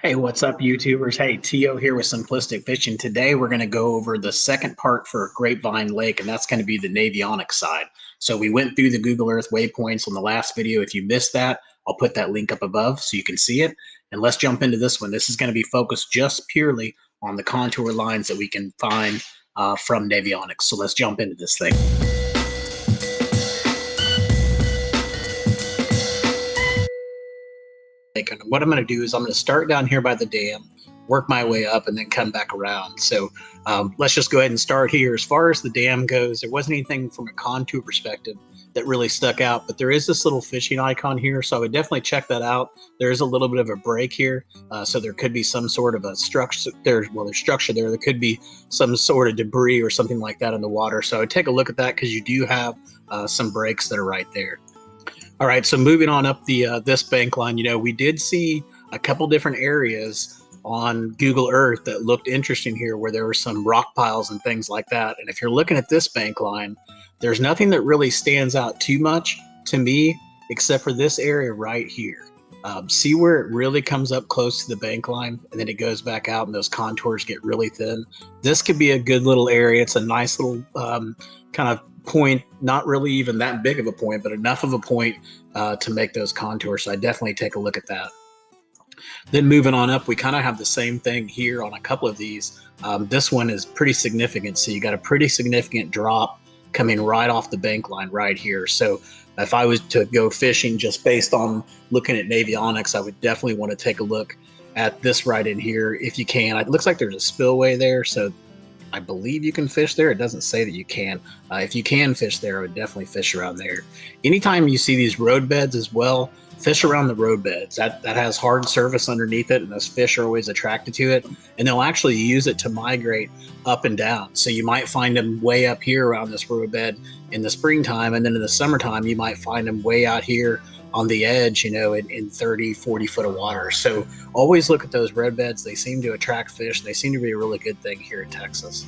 Hey, what's up, YouTubers? Hey, Tio here with Simplistic Fishing. Today, we're going to go over the second part for Grapevine Lake, and that's going to be the Navionics side. So we went through the Google Earth waypoints on the last video. If you missed that, I'll put that link up above so you can see it. And let's jump into this one. This is going to be focused just purely on the contour lines that we can find from Navionics. So let's jump into this thing. And what I'm going to do is I'm going to start down here by the dam, work my way up, and then come back around. So let's just go ahead and start here. As far as the dam goes, there wasn't anything from a contour perspective that really stuck out, but there is this little fishing icon here, so I would definitely check that out. There is a little bit of a break here, so there could be some sort of a structure there. Well, there's structure there. There could be some sort of debris or something like that in the water. So I would take a look at that because you do have some breaks that are right there. All right, so moving on up the this bank line, we did see a couple different areas on Google Earth that looked interesting here where there were some rock piles and things like that. And if you're looking at this bank line, there's nothing that really stands out too much to me except for this area right here. See where it really comes up close to the bank line and then it goes back out and those contours get really thin. This could be a good little area. It's a nice little kind of point, not really even that big of a point, but enough of a point to make those contours. So I definitely take a look at that. Then moving on up, we kind of have the same thing here on a couple of these. This one is pretty significant. So you got a pretty significant drop coming right off the bank line right here. So if I was to go fishing just based on looking at Navionics, I would definitely want to take a look at this right in here if you can. It looks like there's a spillway there, so I believe you can fish there. It doesn't say that you can. If you can fish there, I would definitely fish around there. Anytime you see these road beds as well, fish around the road beds. That has hard surface underneath it, and those fish are always attracted to it, and they'll actually use it to migrate up and down. So you might find them way up here around this road bed in the springtime, and then in the summertime, you might find them way out here on the edge, in 30, 40 foot of water. So always look at those red beds. They seem to attract fish. They seem to be a really good thing here in Texas.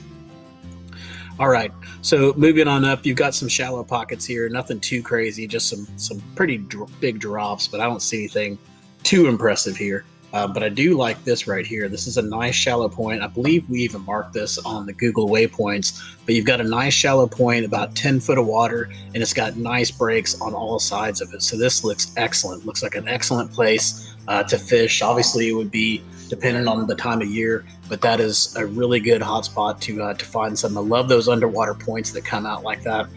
All right, so moving on up, you've got some shallow pockets here. Nothing too crazy, just some pretty big drops, but I don't see anything too impressive here. But I do like this right here. This is a nice shallow point. I believe we even marked this on the Google waypoints, but you've got a nice shallow point, about 10 foot of water, and it's got nice breaks on all sides of it. So this looks excellent. Looks like an excellent place to fish. Obviously, it would be dependent on the time of year, but that is a really good hotspot to find some. I love those underwater points that come out like that.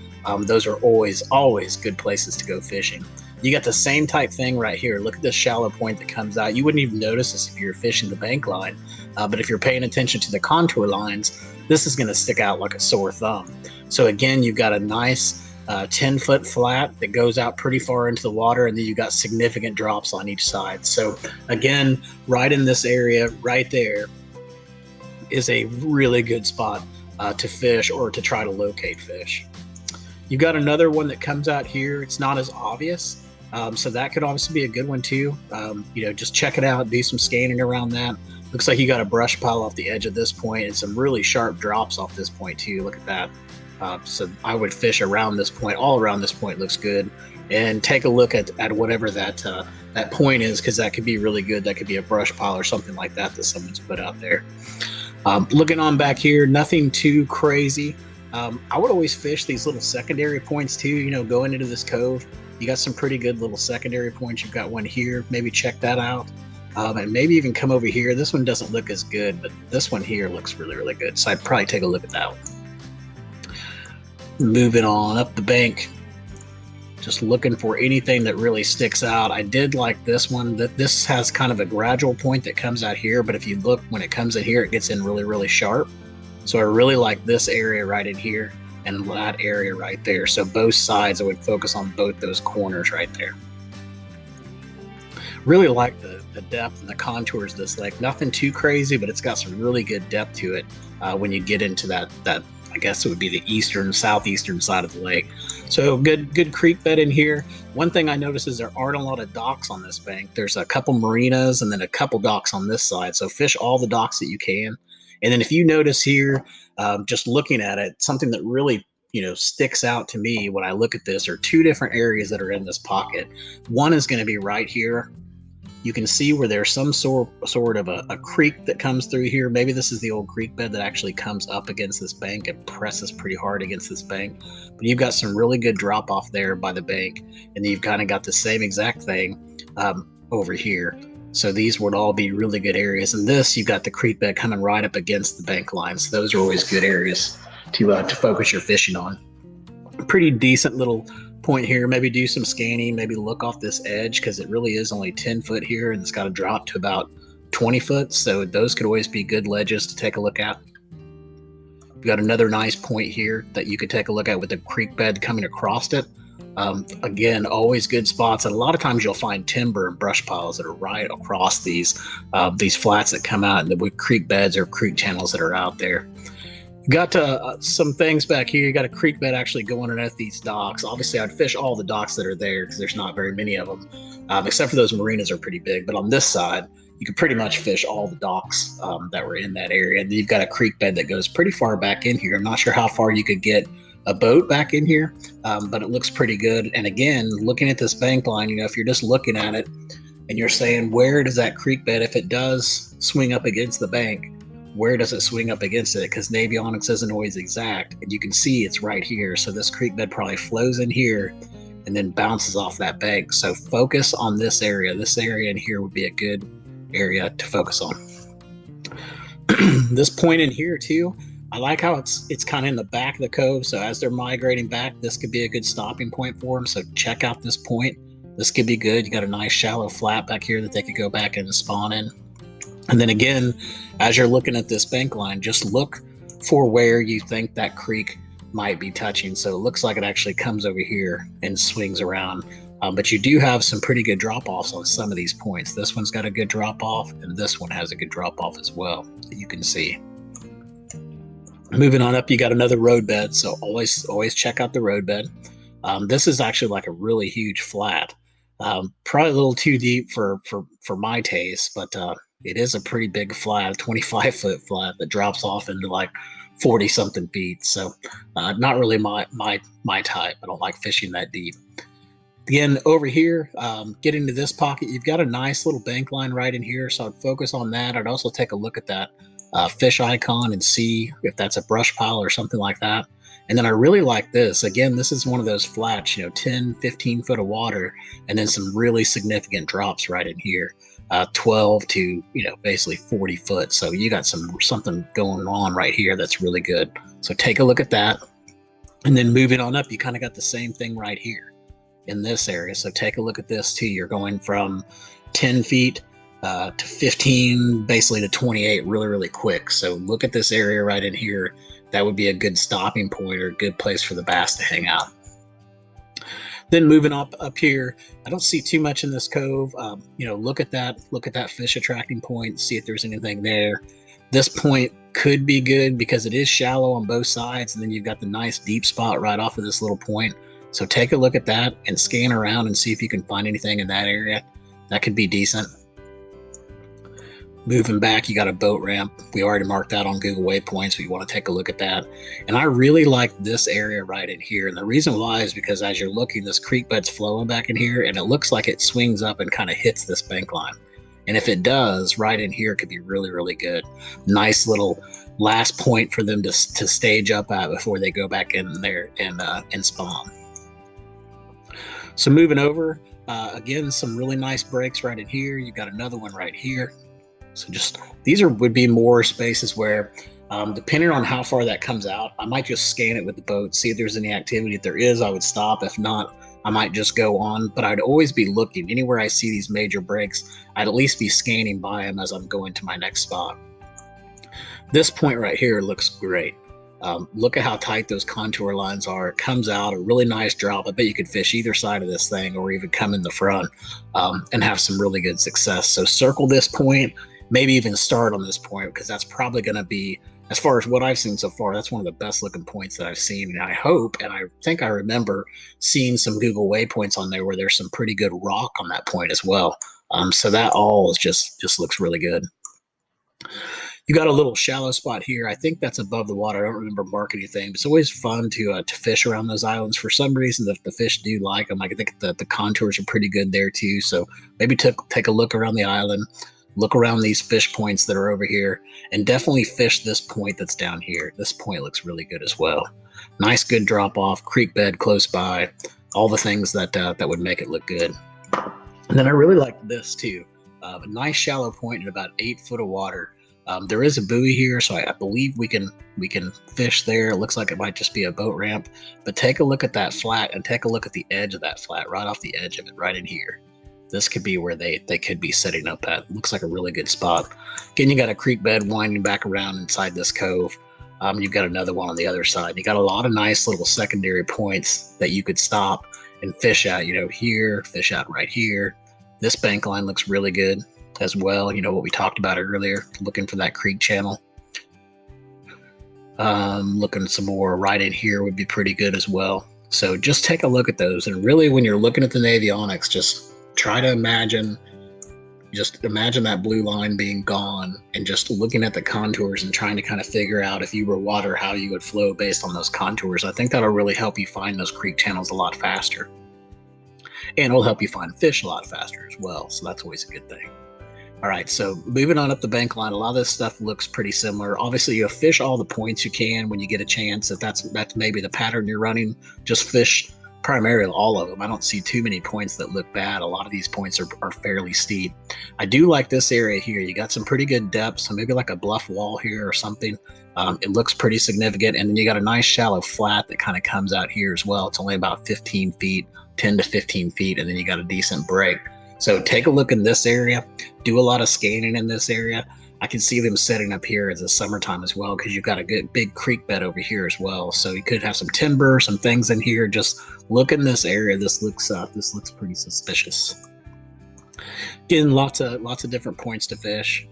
Those are always good places to go fishing. You got the same type thing right here. Look at this shallow point that comes out. You wouldn't even notice this if you're fishing the bank line, but if you're paying attention to the contour lines, this is going to stick out like a sore thumb. So again, you've got a nice 10-foot flat that goes out pretty far into the water, and then you've got significant drops on each side. So again, right in this area right there is a really good spot to fish or to try to locate fish. You've got another one that comes out here. It's not as obvious. So that could obviously be a good one too. Just check it out, do some scanning around that. Looks like you got a brush pile off the edge of this point and some really sharp drops off this point too. Look at that. So I would fish around this point. All around this point looks good. And take a look at whatever that point is, because that could be really good. That could be a brush pile or something like that someone's put out there. Looking on back here, nothing too crazy. I would always fish these little secondary points too, going into this cove. You got some pretty good little secondary points. You've got one here. Maybe check that out. And maybe even come over here. This one doesn't look as good, but this one here looks really, really good. So I'd probably take a look at that one. Moving on up the bank. Just looking for anything that really sticks out. I did like this one. This has kind of a gradual point that comes out here, but if you look, when it comes in here, it gets in really, really sharp. So I really like this area right in here and that area right there. So both sides, I would focus on both those corners right there. Really like the depth and the contours of this lake. Nothing too crazy, but it's got some really good depth to it when you get into that I guess it would be the southeastern side of the lake. So good creek bed in here. One thing I noticed is there aren't a lot of docks on this bank. There's a couple marinas and then a couple docks on this side. So fish all the docks that you can. And then if you notice here, just looking at it, something that really sticks out to me when I look at this are two different areas that are in this pocket. One is going to be right here you can see where there's some sort of a creek that comes through here. Maybe this is the old creek bed that actually comes up against this bank and presses pretty hard against this bank. But you've got some really good drop off there by the bank, and then you've kind of got the same exact thing over here. So these would all be really good areas. And this, you've got the creek bed coming right up against the bank line. So those are always good areas to focus your fishing on. Pretty decent little point here. Maybe do some scanning, maybe look off this edge, because it really is only 10 foot here and it's got to drop to about 20 foot. So those could always be good ledges to take a look at. We've got another nice point here that you could take a look at with the creek bed coming across it. Again, always good spots. And a lot of times you'll find timber and brush piles that are right across these flats that come out, and with creek beds or creek channels that are out there. Got some things back here. You got a creek bed actually going underneath these docks. Obviously, I'd fish all the docks that are there because there's not very many of them, except for those marinas are pretty big. But on this side, you could pretty much fish all the docks that were in that area. And you've got a creek bed that goes pretty far back in here. I'm not sure how far you could get a boat back in here, but it looks pretty good. And again, looking at this bank line, you know, if you're just looking at it and you're saying, where does that creek bed, if it does swing up against the bank, where does it swing up against it? Because Navionics isn't always exact, and you can see it's right here. So this creek bed probably flows in here and then bounces off that bank. So focus on this area. This area in here would be a good area to focus on. This point in here too, I like how it's kind of in the back of the cove. So as they're migrating back, this could be a good stopping point for them. So check out this point. This could be good. You got a nice shallow flat back here that they could go back and spawn in. And then again, as you're looking at this bank line, just look for where you think that creek might be touching. So it looks like it actually comes over here and swings around. But you do have some pretty good drop-offs on some of these points. This one's got a good drop-off, and this one has a good drop-off as well that you can see. Moving on up, you got another road bed. So always check out the road bed. This is actually like a really huge flat. Probably a little too deep for my taste, but it is a pretty big flat, a 25-foot flat that drops off into like 40 something feet. So not really my type. I don't like fishing that deep. Again, over here, get into this pocket. You've got a nice little bank line right in here. So I'd focus on that. I'd also take a look at that fish icon and see if that's a brush pile or something like that. And then I really like this. Again, this is one of those flats, 10, 15 foot of water, and then some really significant drops right in here. 12 to, basically 40 foot. So you got something going on right here that's really good. So take a look at that. And then moving on up, you kind of got the same thing right here in this area. So take a look at this too. You're going from 10 feet to 15, basically to 28 really, really quick. So look at this area right in here. That would be a good stopping point or a good place for the bass to hang out. Then moving up here, I don't see too much in this cove. Look at that fish attracting point, see if there's anything there. This point could be good because it is shallow on both sides, and then you've got the nice deep spot right off of this little point. So take a look at that and scan around and see if you can find anything in that area. That could be decent. Moving back, you got a boat ramp. We already marked that on Google Waypoints, but you want to take a look at that. And I really like this area right in here. And the reason why is because as you're looking, this creek bed's flowing back in here, and it looks like it swings up and kind of hits this bank line. And if it does, right in here could be really, really good. Nice little last point for them to stage up at before they go back in there and spawn. So moving over, again, some really nice breaks right in here. You got another one right here. So these would be more spaces where, depending on how far that comes out, I might just scan it with the boat, see if there's any activity. If there is, I would stop. If not, I might just go on. But I'd always be looking. Anywhere I see these major breaks, I'd at least be scanning by them as I'm going to my next spot. This point right here looks great. Look at how tight those contour lines are. It comes out, a really nice drop. I bet you could fish either side of this thing or even come in the front and have some really good success. So circle this point. Maybe even start on this point, because that's probably going to be, as far as what I've seen so far, that's one of the best looking points that I've seen. And I hope, and I think I remember seeing some Google Waypoints on there where there's some pretty good rock on that point as well. So that all is just looks really good. You got a little shallow spot here. I think that's above the water. I don't remember marking anything, but it's always fun to fish around those islands. For some reason, the fish do like them. I think the contours are pretty good there too. So maybe take a look around the island, look around these fish points that are over here, and definitely fish this point that's down here. This point looks really good as well. Nice, good drop off, creek bed close by, all the things that would make it look good. And then I really like this too. A nice shallow point at about 8 foot of water. There is a buoy here, so I believe we can fish there. It looks like it might just be a boat ramp, but take a look at that flat and take a look at the edge of that flat, right off the edge of it, right in here. This could be where they could be setting up at. Looks like a really good spot. Again, you got a creek bed winding back around inside this cove. You've got another one on the other side. You got a lot of nice little secondary points that you could stop and fish at. Here, fish out right here. This bank line looks really good as well. What we talked about earlier, looking for that creek channel. Looking some more right in here would be pretty good as well. So just take a look at those. And really, when you're looking at the Navionics, just try to imagine that blue line being gone and just looking at the contours and trying to kind of figure out, if you were water, how you would flow based on those contours. I think that'll really help you find those creek channels a lot faster. And it'll help you find fish a lot faster as well. So that's always a good thing. All right, so moving on up the bank line, a lot of this stuff looks pretty similar. Obviously, you fish all the points you can when you get a chance. If that's maybe the pattern you're running, just fish primarily all of them. I don't see too many points that look bad. A lot of these points are fairly steep. I do like this area here. You got some pretty good depth, so maybe like a bluff wall here or something. It looks pretty significant. And then you got a nice shallow flat that kind of comes out here as well. It's only about 15 feet, 10 to 15 feet, and then you got a decent break. So take a look in this area. Do a lot of scanning in this area. I can see them setting up here as the summertime as well, because you've got a good big creek bed over here as well. So you could have some timber, some things in here. Just look in this area. This looks pretty suspicious. Again, lots of different points to fish.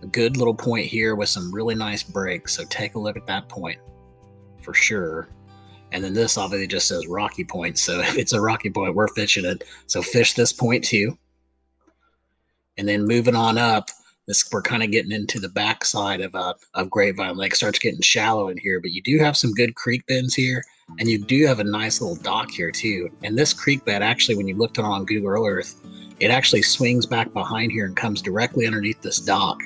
A good little point here with some really nice breaks. So take a look at that point for sure. And then this obviously just says rocky point. So if it's a rocky point, we're fishing it. So fish this point too. And then moving on up, we're kind of getting into the backside of Grapevine Lake. Starts getting shallow in here, but you do have some good creek bends here, and you do have a nice little dock here too. And this creek bed, actually, when you looked on Google Earth, it actually swings back behind here and comes directly underneath this dock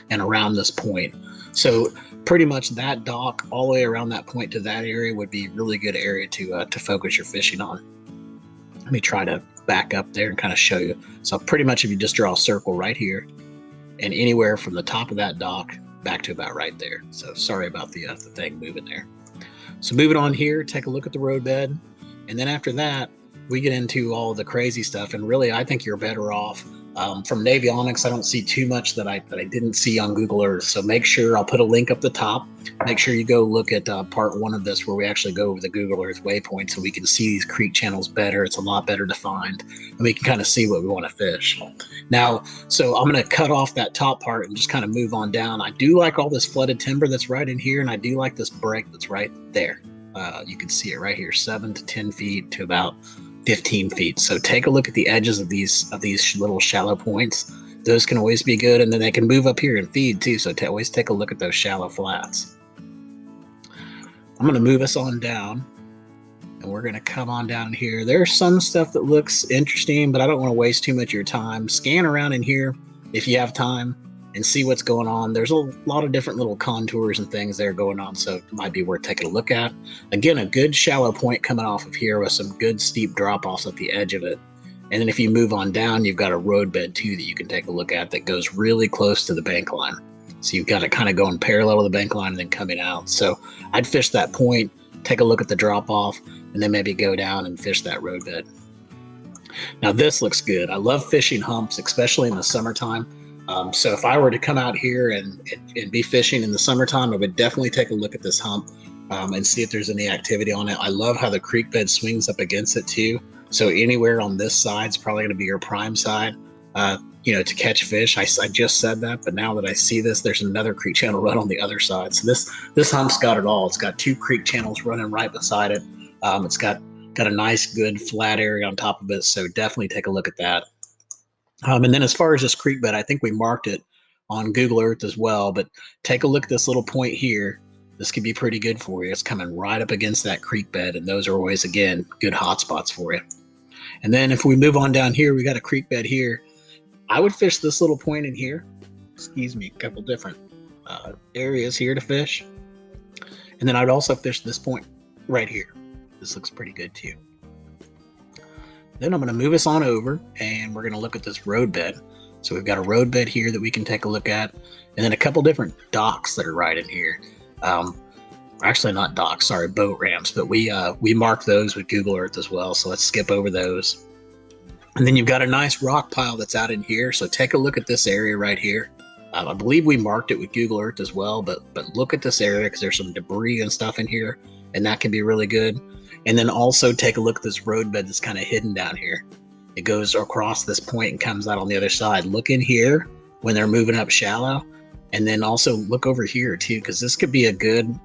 and around this point. So pretty much that dock all the way around that point to that area would be a really good area to focus your fishing on. Let me try to back up there and kind of show you. So pretty much if you just draw a circle right here, and anywhere from the top of that dock back to about right there. So sorry about the thing moving there. So moving on here, take a look at the roadbed. And then after that, we get into all the crazy stuff. And really, I think you're better off. From Navionics, I don't see too much that I didn't see on Google Earth. So make sure, I'll put a link up the top. Make sure you go look at part 1 of this, where we actually go over the Google Earth waypoint so we can see these creek channels better. It's a lot better defined, and we can kind of see what we want to fish. Now, so I'm going to cut off that top part and just kind of move on down. I do like all this flooded timber that's right in here, and I do like this break that's right there. You can see it right here, 7 to 10 feet to about 15 feet. So take a look at the edges of these little shallow points. Those can always be good, and then they can move up here and feed too. So always take a look at those shallow flats. I'm going to move us on down, and we're going to come on down here. There's some stuff that looks interesting, but I don't want to waste too much of your time. Scan around in here if you have time and see what's going on. There's a lot of different little contours and things there going on, so it might be worth taking a look at. Again, a good shallow point coming off of here with some good steep drop-offs at the edge of it. And then if you move on down, you've got a roadbed too that you can take a look at that goes really close to the bank line. So you've got it kind of going parallel to the bank line and then coming out. So I'd fish that point, take a look at the drop-off, and then maybe go down and fish that roadbed. Now this looks good. I love fishing humps, especially in the summertime. So if I were to come out here and be fishing in the summertime, I would definitely take a look at this hump and see if there's any activity on it. I love how the creek bed swings up against it too. So anywhere on this side is probably going to be your prime side, to catch fish. I just said that, but now that I see this, there's another creek channel right on the other side. So this hump's got it all. It's got 2 creek channels running right beside it. It's got a nice, good flat area on top of it. So definitely take a look at that. And then as far as this creek bed, I think we marked it on Google Earth as well, but take a look at this little point here. This could be pretty good for you. It's coming right up against that creek bed, and those are always, again, good hot spots for you. And then if we move on down here, we got a creek bed here. I would fish this little point in here. Excuse me, a couple different areas here to fish. And then I'd also fish this point right here. This looks pretty good too. Then I'm going to move us on over, and we're going to look at this road bed. So we've got a road bed here that we can take a look at, and then a couple different docks that are right in here. Actually not docks, sorry, boat ramps, but we mark those with Google Earth as well. So let's skip over those. And then you've got a nice rock pile that's out in here. So take a look at this area right here. I believe we marked it with Google Earth as well, but look at this area because there's some debris and stuff in here, and that can be really good. And then also take a look at this road bed that's kind of hidden down here. It goes across this point and comes out on the other side. Look in here when they're moving up shallow. And then also look over here too, because this could be a good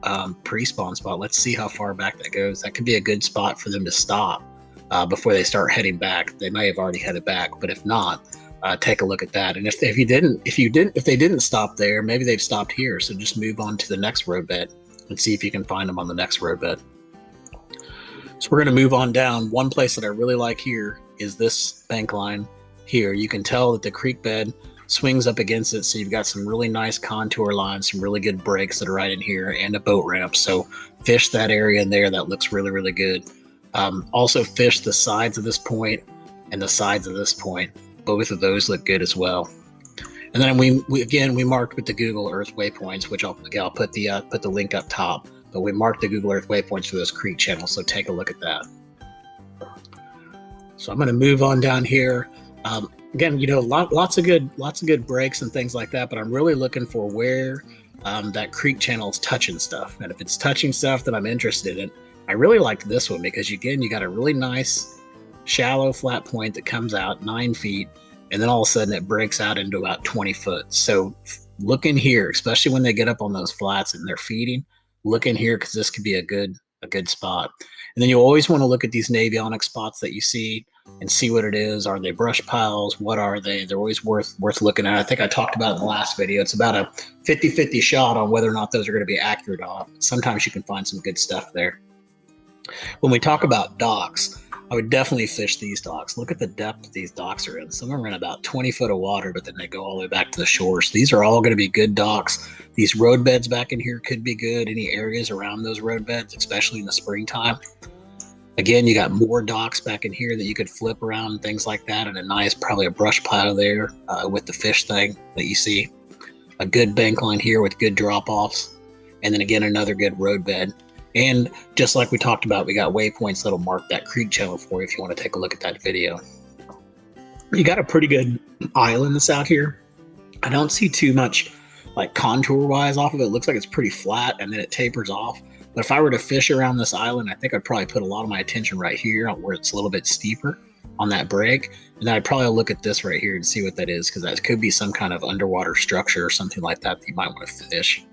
pre-spawn spot. Let's see how far back that goes. That could be a good spot for them to stop before they start heading back. They may have already headed back, but if not, take a look at that. And if they didn't stop there, maybe they've stopped here. So just move on to the next roadbed and see if you can find them on the next roadbed. So we're going to move on down. One place that I really like here is this bank line here. You can tell that the creek bed swings up against it, so you've got some really nice contour lines, some really good breaks that are right in here, and a boat ramp. So fish that area in there. That looks really, really good. Also fish the sides of this point and the sides of this point. Both of those look good as well. And then we marked with the Google Earth waypoints, which I'll put the link up top. But we marked the Google Earth waypoints for those creek channels, so take a look at that. So I'm going to move on down here. Again, lots of good breaks and things like that, but I'm really looking for where that creek channel is touching stuff. And if it's touching stuff that I'm interested in, I really like this one because, again, you got a really nice shallow flat point that comes out 9 feet, and then all of a sudden it breaks out into about 20 foot. So look in here, especially when they get up on those flats and they're feeding. Look in here because this could be a good spot. And then you always want to look at these Navionics spots that you see and see what it is. Are they brush piles? What are they? They're always worth looking at. I think I talked about in the last video. It's about a 50-50 shot on whether or not those are going to be accurate or not. Sometimes you can find some good stuff there. When we talk about docks, I would definitely fish these docks. Look at the depth that these docks are in. Some of them are in about 20 foot of water, but then they go all the way back to the shore. So these are all going to be good docks. These road beds back in here could be good. Any areas around those road beds, especially in the springtime. Again, you got more docks back in here that you could flip around and things like that, and probably a brush pile there with the fish thing that you see. A good bank line here with good drop-offs. And then again, another good road bed. And just like we talked about, we got waypoints that'll mark that creek channel for you if you want to take a look at that video. You got a pretty good island that's out here. I don't see too much like contour-wise off of it. It looks like it's pretty flat, and then it tapers off. But if I were to fish around this island, I think I'd probably put a lot of my attention right here where it's a little bit steeper on that break. And then I'd probably look at this right here and see what that is, because that could be some kind of underwater structure or something like that you might want to fish.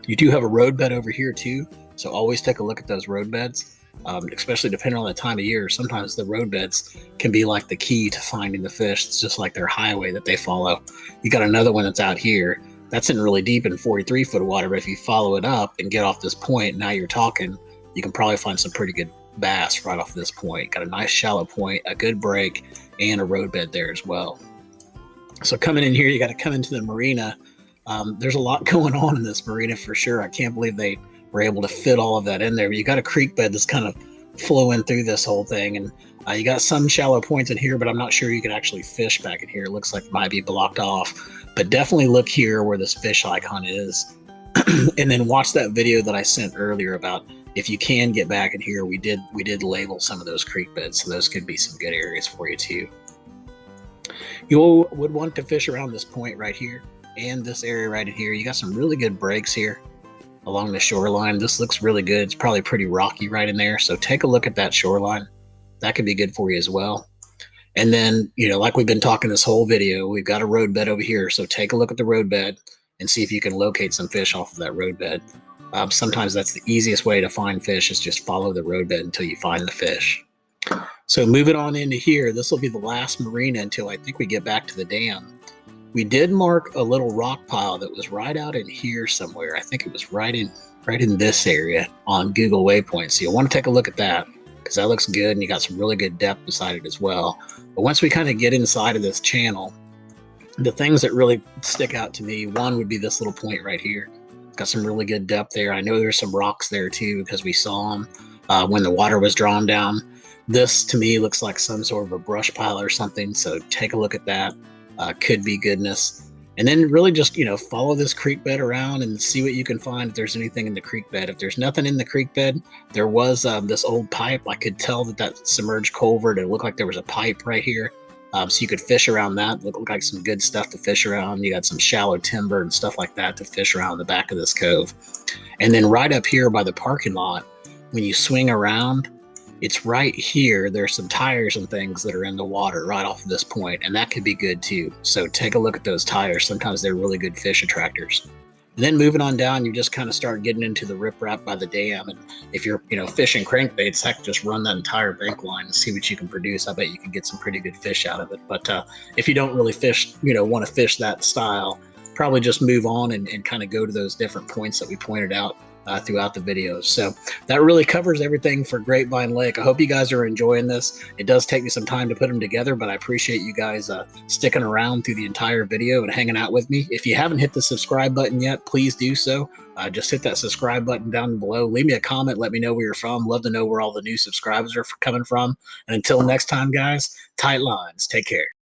You do have a road bed over here too, so always take a look at those road beds, especially depending on the time of year. Sometimes the road beds can be like the key to finding the fish. It's just like their highway that they follow. You got another one that's out here. That's in really deep in 43 foot of water, but if you follow it up and get off this point, now you're talking, you can probably find some pretty good bass right off this point. Got a nice shallow point, a good break, and a road bed there as well. So coming in here, you got to come into the marina. There's a lot going on in this marina for sure. I can't believe they were able to fit all of that in there. But you got a creek bed that's kind of flowing through this whole thing, and you got some shallow points in here, but I'm not sure you can actually fish back in here. It looks like it might be blocked off, but definitely look here where this fish icon is. And then watch that video that I sent earlier about if you can get back in here. We did label some of those creek beds, so those could be some good areas for you too. You would want to fish around this point right here and this area right in here. You got some really good breaks here along the shoreline. This looks really good. It's probably pretty rocky right in there, so take a look at that shoreline. That could be good for you as well. And then, like we've been talking this whole video, we've got a road bed over here, so take a look at the road bed and see if you can locate some fish off of that road bed. Sometimes that's the easiest way to find fish, is just follow the road bed until you find the fish. So moving on into here, this will be the last marina until I think we get back to the dam. We did mark a little rock pile that was right out in here somewhere. I think it was right in this area on Google Waypoint. So you'll want to take a look at that because that looks good and you got some really good depth beside it as well. But once we kind of get inside of this channel, the things that really stick out to me, one would be this little point right here. Got some really good depth there. I know there's some rocks there too because we saw them when the water was drawn down. This to me looks like some sort of a brush pile or something, so take a look at that. Could be goodness. And then really just, follow this creek bed around and see what you can find if there's anything in the creek bed. If there's nothing in the creek bed, there was this old pipe. I could tell that submerged culvert. It looked like there was a pipe right here. So you could fish around that. Looked like some good stuff to fish around. You got some shallow timber and stuff like that to fish around the back of this cove. And then right up here by the parking lot, when you swing around, it's right here. There's some tires and things that are in the water right off of this point, and that could be good too. So take a look at those tires. Sometimes they're really good fish attractors. And then moving on down, you just kind of start getting into the riprap by the dam. And if you're, fishing crankbaits, heck, just run that entire bank line and see what you can produce. I bet you can get some pretty good fish out of it. But if you don't really fish, want to fish that style, probably just move on and kind of go to those different points that we pointed out throughout the videos. So that really covers everything for Grapevine Lake. I hope you guys are enjoying this. It does take me some time to put them together, but I appreciate you guys sticking around through the entire video and hanging out with me. If you haven't hit the subscribe button yet, please do so. Just hit that subscribe button down below. Leave me a comment. Let me know where you're from. Love to know where all the new subscribers are coming from. And until next time, guys, tight lines. Take care.